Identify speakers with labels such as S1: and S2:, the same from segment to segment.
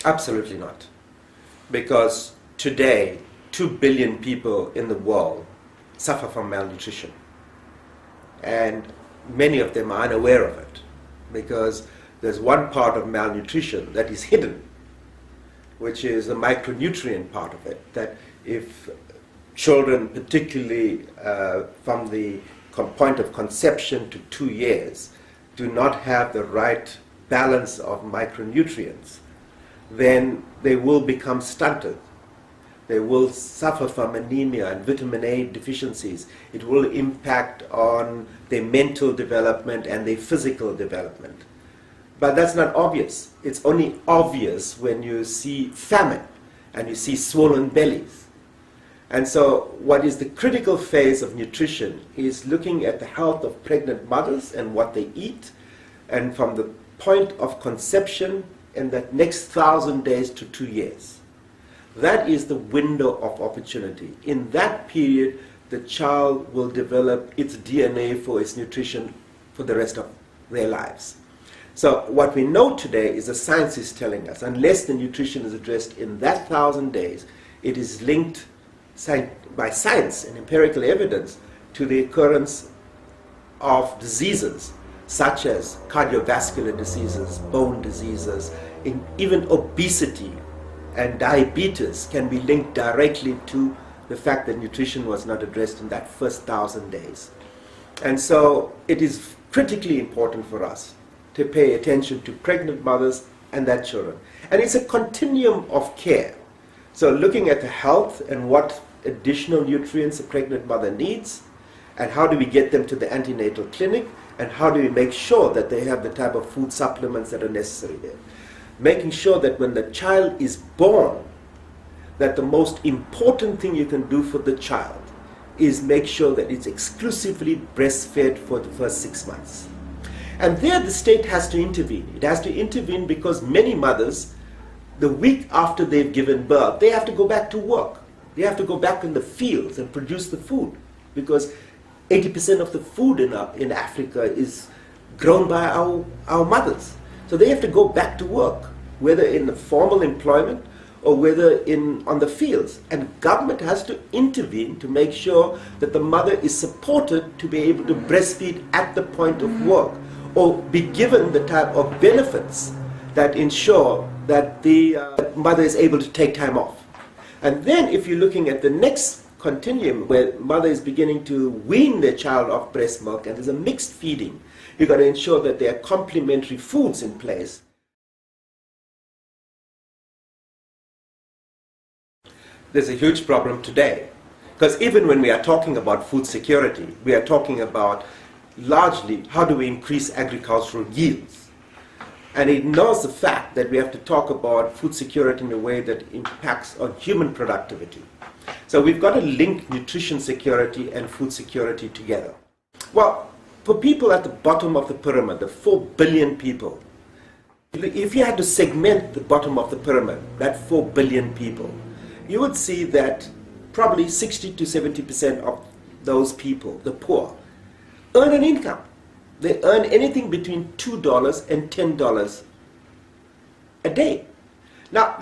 S1: Absolutely not. Because today, 2 billion people in the world suffer from malnutrition. And many of them are unaware of it because there's one part of malnutrition that is hidden, which is the micronutrient part of it, that if children, particularly from the point of conception to 2 years, do not have the right balance of micronutrients, then they will become stunted. They will suffer from anemia and vitamin A deficiencies. It will impact on their mental development and their physical development. But that's not obvious. It's only obvious when you see famine and you see swollen bellies. And so what is the critical phase of nutrition is looking at the health of pregnant mothers and what they eat, and from the point of conception in that next 1,000 days to 2 years. That is the window of opportunity. In that period, the child will develop its DNA for its nutrition for the rest of their lives. So what we know today is the science is telling us, unless the nutrition is addressed in that 1,000 days, it is linked by science and empirical evidence to the occurrence of diseases such as cardiovascular diseases, bone diseases, even obesity and diabetes can be linked directly to the fact that nutrition was not addressed in that first 1,000 days. And so it is critically important for us to pay attention to pregnant mothers and their children. And it's a continuum of care. So looking at the health and what additional nutrients a pregnant mother needs, and how do we get them to the antenatal clinic, and how do we make sure that they have the type of food supplements that are necessary there. Making sure that when the child is born, that the most important thing you can do for the child is make sure that it's exclusively breastfed for the first 6 months. And there the state has to intervene. It has to intervene because many mothers, the week after they've given birth, they have to go back to work. They have to go back in the fields and produce the food, because 80% of the food in Africa is grown by our mothers. So they have to go back to work, whether in the formal employment or whether on the fields. And government has to intervene to make sure that the mother is supported to be able to breastfeed at the point of work, or be given the type of benefits that ensure that the mother is able to take time off. And then if you're looking at the next continuum where mother is beginning to wean their child off breast milk and there's a mixed feeding, you've got to ensure that there are complementary foods in place. There's a huge problem today, because even when we are talking about food security, we are talking about largely how do we increase agricultural yields. And it ignores the fact that we have to talk about food security in a way that impacts on human productivity. So we've got to link nutrition security and food security together. Well, for people at the bottom of the pyramid, the 4 billion people, if you had to segment the bottom of the pyramid, that 4 billion people, you would see that probably 60 to 70% of those people, the poor, earn an income. They earn anything between $2 and $10 a day. Now,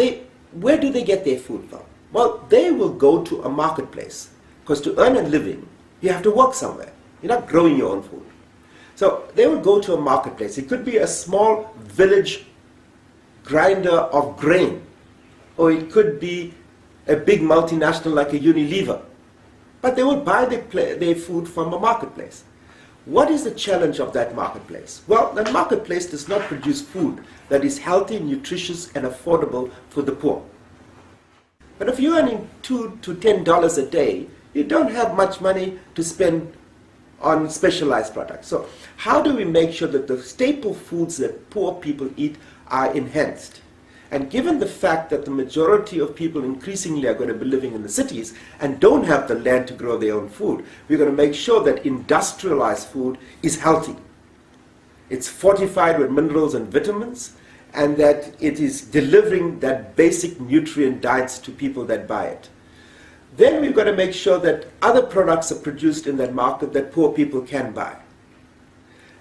S1: where do they get their food from? Well, they will go to a marketplace, because to earn a living, you have to work somewhere. You're not growing your own food. So they will go to a marketplace. It could be a small village grinder of grain, or it could be a big multinational like a Unilever. But they will buy their food from a marketplace. What is the challenge of that marketplace? Well, that marketplace does not produce food that is healthy, nutritious, and affordable for the poor. But if you're earning $2 to $10 a day, you don't have much money to spend on specialized products. So how do we make sure that the staple foods that poor people eat are enhanced? And given the fact that the majority of people increasingly are going to be living in the cities and don't have the land to grow their own food, we're going to make sure that industrialized food is healthy. It's fortified with minerals and vitamins, and that it is delivering that basic nutrient diets to people that buy it. Then we've got to make sure that other products are produced in that market that poor people can buy.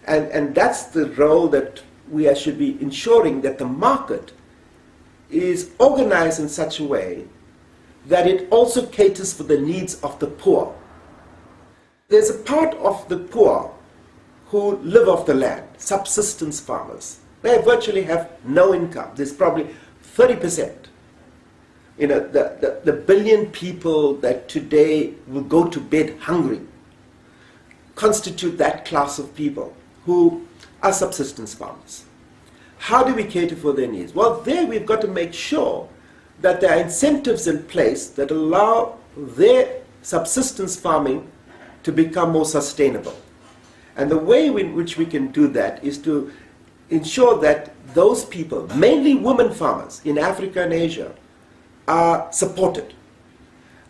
S1: And that's the role that we should be ensuring, that the market is organized in such a way that it also caters for the needs of the poor. There's a part of the poor who live off the land, subsistence farmers. They virtually have no income. There's probably 30%. You know, the billion people that today will go to bed hungry constitute that class of people who are subsistence farmers. How do we cater for their needs? Well, there we've got to make sure that there are incentives in place that allow their subsistence farming to become more sustainable. And the way in which we can do that is to ensure that those people, mainly women farmers in Africa and Asia, are supported,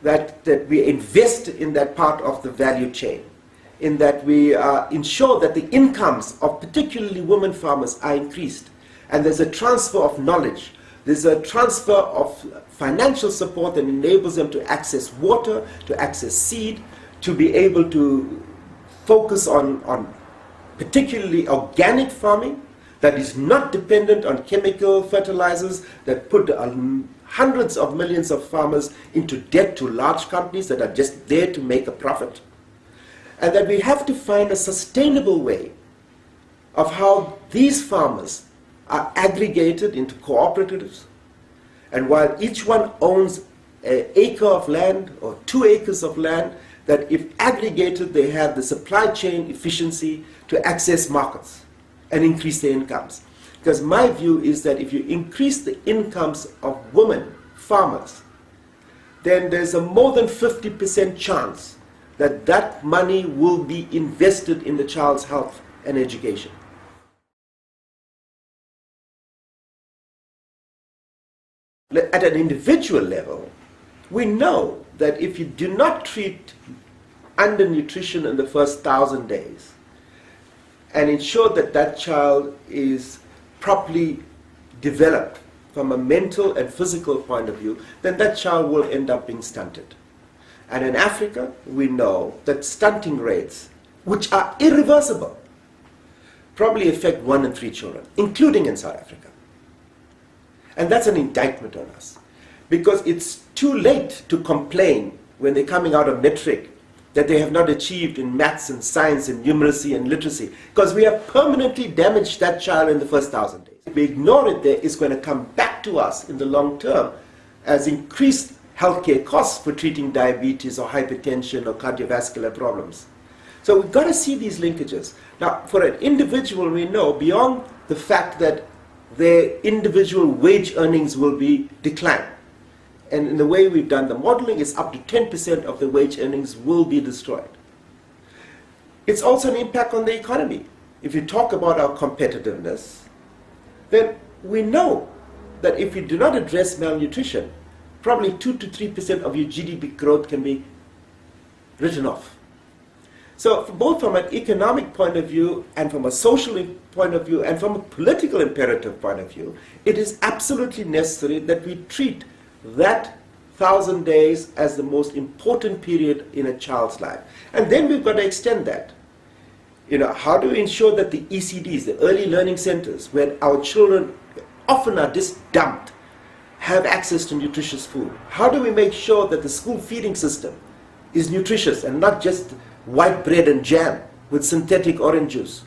S1: that we invest in that part of the value chain, in that we ensure that the incomes of particularly women farmers are increased, and there's a transfer of knowledge, there's a transfer of financial support that enables them to access water, to access seed, to be able to focus on particularly organic farming that is not dependent on chemical fertilizers that put hundreds of millions of farmers into debt to large companies that are just there to make a profit. And that we have to find a sustainable way of how these farmers are aggregated into cooperatives. And while each one owns an acre of land or 2 acres of land, that if aggregated they have the supply chain efficiency to access markets and increase their incomes. Because my view is that if you increase the incomes of women farmers, then there's a more than 50% chance that that money will be invested in the child's health and education. At an individual level, we know that if you do not treat undernutrition in the first 1,000 days and ensure that that child is properly developed from a mental and physical point of view, then that child will end up being stunted. And in Africa, we know that stunting rates, which are irreversible, probably affect 1 in 3 children, including in South Africa. And that's an indictment on us, because it's too late to complain when they're coming out of matric that they have not achieved in maths and science and numeracy and literacy, because we have permanently damaged that child in the first 1,000 days. If we ignore it there, it's going to come back to us in the long term as increased healthcare costs for treating diabetes or hypertension or cardiovascular problems. So we've got to see these linkages. Now, for an individual, we know beyond the fact that their individual wage earnings will be declined. And in the way we've done the modeling, it's up to 10% of the wage earnings will be destroyed. It's also an impact on the economy. If you talk about our competitiveness, then we know that if you do not address malnutrition, probably 2 to 3% of your GDP growth can be written off. So both from an economic point of view and from a social point of view and from a political imperative point of view, it is absolutely necessary that we treat that 1,000 days as the most important period in a child's life. And then we've got to extend that. You know, how do we ensure that the ECDs, the early learning centers, where our children often are just dumped, have access to nutritious food? How do we make sure that the school feeding system is nutritious and not just white bread and jam with synthetic orange juice?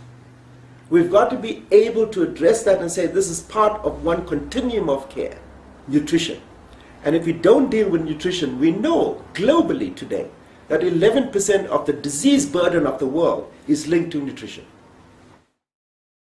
S1: We've got to be able to address that and say this is part of one continuum of care, nutrition. And if we don't deal with nutrition, we know globally today that 11% of the disease burden of the world is linked to nutrition.